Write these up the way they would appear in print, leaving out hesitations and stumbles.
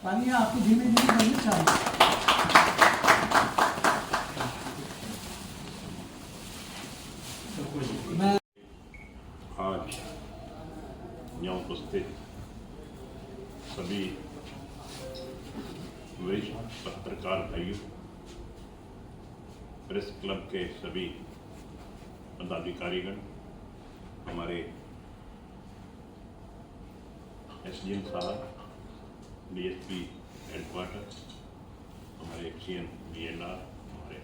तालियां आपकी धीमे धीमे बननी चाहिए। मैं आज यहाँ उपस्थित सभी वरिष्ठ पत्रकार भाइयों, प्रेस क्लब के सभी पदाधिकारीगण, हमारे एसडीएम साहब, डीएसपी हेडक्वार्टर, हमारे एक्सीएन बीएनआर, हमारे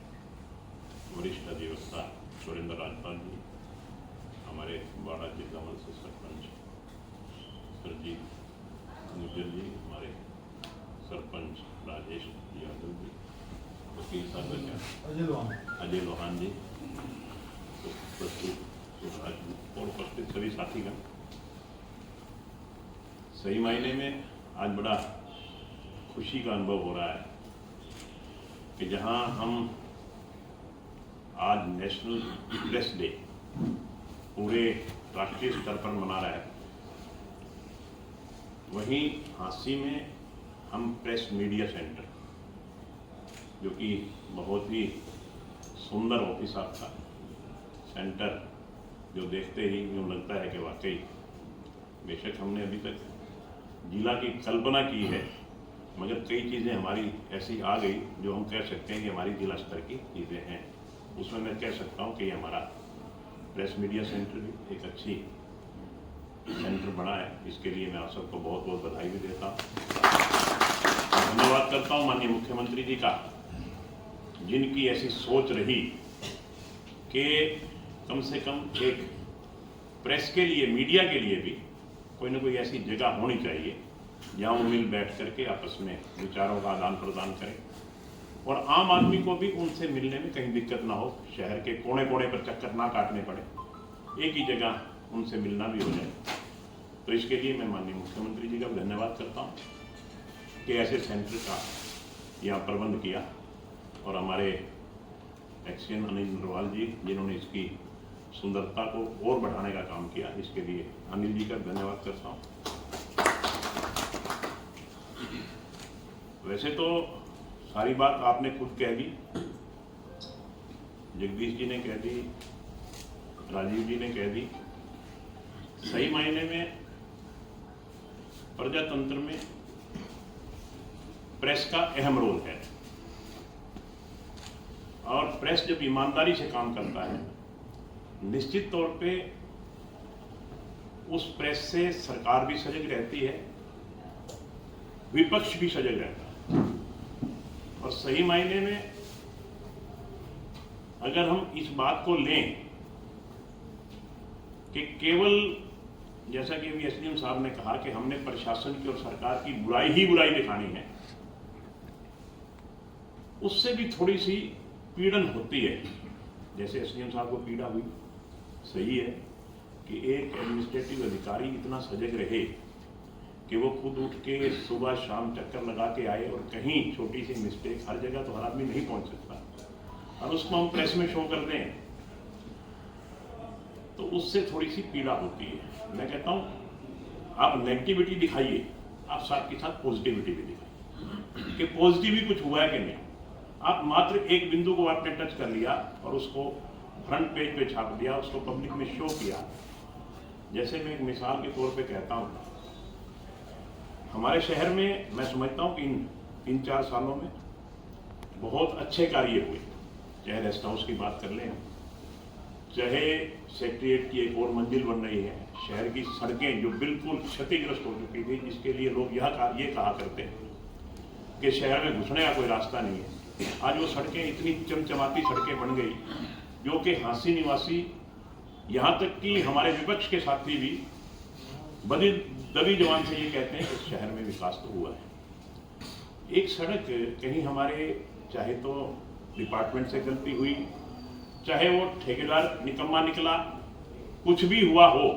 वरिष्ठ अधिवक्ता सुरेंद्र राजपाल जी, हमारे बाड़ा जिला से सरपंच सरजीत गुजर जी, हमारे सरपंच राजेश यादव जी, वकील साहब अजय लोहान जी, और उपस्थित सभी साथीगण, सही मायने में आज बड़ा खुशी का अनुभव हो रहा है कि जहां हम आज नेशनल प्रेस डे पूरे राष्ट्रीय स्तर पर मना रहे हैं, वहीं हांसी में हम प्रेस मीडिया सेंटर, जो कि बहुत ही सुंदर ऑफिस आपका सेंटर, जो देखते ही यूँ लगता है कि वाकई, बेशक हमने अभी तक जिला की कल्पना की है, मगर कई चीज़ें हमारी ऐसी आ गई जो हम कह सकते हैं कि हमारी जिला स्तर की चीज़ें हैं। उसमें मैं कह सकता हूँ कि हमारा प्रेस मीडिया सेंटर भी एक अच्छी सेंटर बना है। इसके लिए मैं आप सबको बहुत बहुत बधाई भी देता हूँ, धन्यवाद करता हूँ माननीय मुख्यमंत्री जी का, जिनकी ऐसी सोच रही कि कम से कम एक प्रेस के लिए, मीडिया के लिए भी कोई ना कोई ऐसी जगह होनी चाहिए जहाँ वो मिल बैठ करके आपस में विचारों का आदान प्रदान करें और आम आदमी को भी उनसे मिलने में कहीं दिक्कत ना हो, शहर के कोने कोने पर चक्कर ना काटने पड़े, एक ही जगह उनसे मिलना भी हो जाए। तो इसके लिए मैं माननीय मुख्यमंत्री जी का धन्यवाद करता हूँ कि ऐसे सेंटर का यहाँ प्रबंध किया, और हमारे एक्सीएन अनिल नरवाल जी, जिन्होंने इसकी सुंदरता को और बढ़ाने का काम किया, इसके लिए अनिल जी का धन्यवाद करता हूँ। वैसे तो सारी बात आपने खुद कह दी, जगदीश जी ने कह दी, राजीव जी ने कह दी। सही मायने में प्रजातंत्र में प्रेस का अहम रोल है, और प्रेस जब ईमानदारी से काम करता है, निश्चित तौर पे उस प्रेस से सरकार भी सजग रहती है, विपक्ष भी सजग रहता है। और सही मायने में अगर हम इस बात को लें कि केवल, जैसा कि अभी एसडीएम साहब ने कहा कि हमने प्रशासन की और सरकार की बुराई ही बुराई दिखानी है, उससे भी थोड़ी सी पीड़न होती है। जैसे एसडीएम साहब को पीड़ा हुई, सही है कि एक एडमिनिस्ट्रेटिव अधिकारी इतना सजग रहे कि वो खुद उठ के सुबह शाम चक्कर लगा के आए, और कहीं छोटी सी मिस्टेक, हर जगह तो हर आदमी नहीं पहुंच सकता, और उसको हम प्रेस में शो कर दें तो उससे थोड़ी सी पीड़ा होती है। मैं कहता हूं आप नेगेटिविटी दिखाइए, आप साथ के साथ पॉजिटिविटी भी दिखाइए कि पॉजिटिव भी कुछ हुआ है कि नहीं। आप मात्र एक बिंदु को आपने टच कर लिया और उसको फ्रंट पेज पे छाप दिया, उसको पब्लिक में शो किया। जैसे मैं एक मिसाल के तौर पे कहता हूं, हमारे शहर में मैं समझता हूं कि इन 3-4 सालों में बहुत अच्छे कार्य हुए, चाहे रेस्ट हाउस की बात कर लें, चाहे सेक्रेटरिएट की एक और मंजिल बन रही है, शहर की सड़कें जो बिल्कुल क्षतिग्रस्त हो चुकी थी, जिसके लिए लोग ये कहा करते हैं कि शहर में घुसने का कोई रास्ता नहीं है, आज वो सड़कें इतनी चमचमाती सड़कें बन गई जो कि हांसी निवासी, यहाँ तक कि हमारे विपक्ष के साथी भी बड़ी दबी जवान से ये कहते हैं कि इस शहर में विकास तो हुआ है। एक सड़क कहीं हमारे, चाहे तो डिपार्टमेंट से गलती हुई, चाहे वो ठेकेदार निकम्मा निकला, कुछ भी हुआ हो,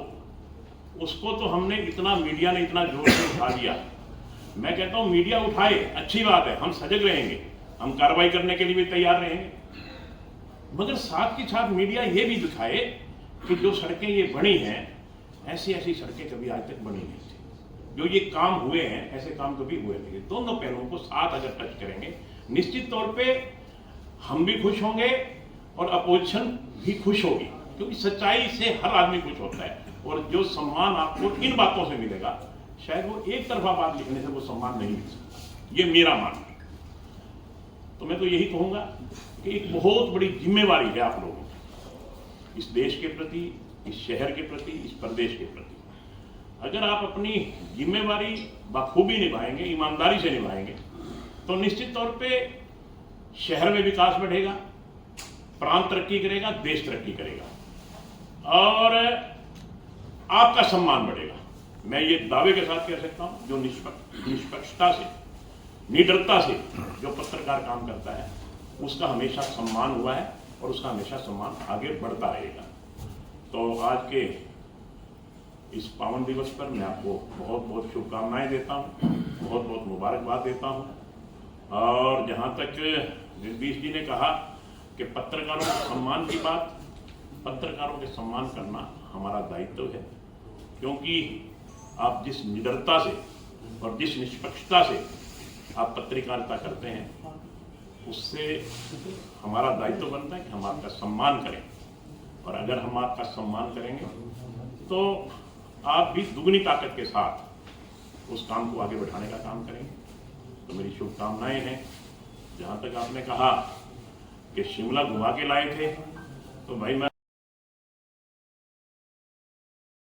उसको तो हमने इतना, मीडिया ने इतना जोर से उठा दिया। मैं कहता हूं मीडिया उठाए, अच्छी बात है, हम सजग रहेंगे, हम कार्रवाई करने के लिए भी तैयार रहेंगे, मगर साथ के साथ मीडिया ये भी दिखाए कि जो सड़कें ये बनी हैं, ऐसी ऐसी सड़कें कभी आज तक बनी नहीं थी। जो ये काम हुए हैं ऐसे काम कभी हुए नहीं। दोनों पहलुओं को साथ अगर टच करेंगे निश्चित तौर पे हम भी खुश होंगे और अपोजिशन भी खुश होगी, क्योंकि सच्चाई से हर आदमी खुश होता है। और जो सम्मान आपको इन बातों से मिलेगा, शायद वो एक तरफा बात लिखने से वो सम्मान नहीं मिल सकता। ये मेरा मानना है। तो मैं तो यही कहूंगा कि एक बहुत बड़ी जिम्मेवारी है आप लोगों की, इस देश के प्रति, इस शहर के प्रति, इस प्रदेश के प्रति। अगर आप अपनी जिम्मेवारी बखूबी निभाएंगे, ईमानदारी से निभाएंगे, तो निश्चित तौर पे शहर में विकास बढ़ेगा, प्रांत तरक्की करेगा, देश तरक्की करेगा और आपका सम्मान बढ़ेगा। मैं ये दावे के साथ कह सकता हूं, जो निष्पक्षता से, निडरता से जो पत्रकार काम करता है उसका हमेशा सम्मान हुआ है और उसका हमेशा सम्मान आगे बढ़ता रहेगा। तो आज के इस पावन दिवस पर मैं आपको बहुत बहुत शुभकामनाएं देता हूं, बहुत बहुत मुबारकबाद देता हूं। और जहां तक जगदीश जी ने कहा कि पत्रकारों के सम्मान की बात, पत्रकारों के सम्मान करना हमारा दायित्व है, क्योंकि आप जिस निडरता से और जिस निष्पक्षता से आप पत्रकारिता करते हैं, उससे हमारा दायित्व बनता है कि हम आपका सम्मान करें। और अगर हम आपका सम्मान करेंगे तो आप भी दुगनी ताकत के साथ उस काम को आगे बढ़ाने का काम करेंगे। तो मेरी शुभकामनाएं हैं। जहां तक आपने कहा कि शिमला घुमा के लाए थे, तो भाई मैं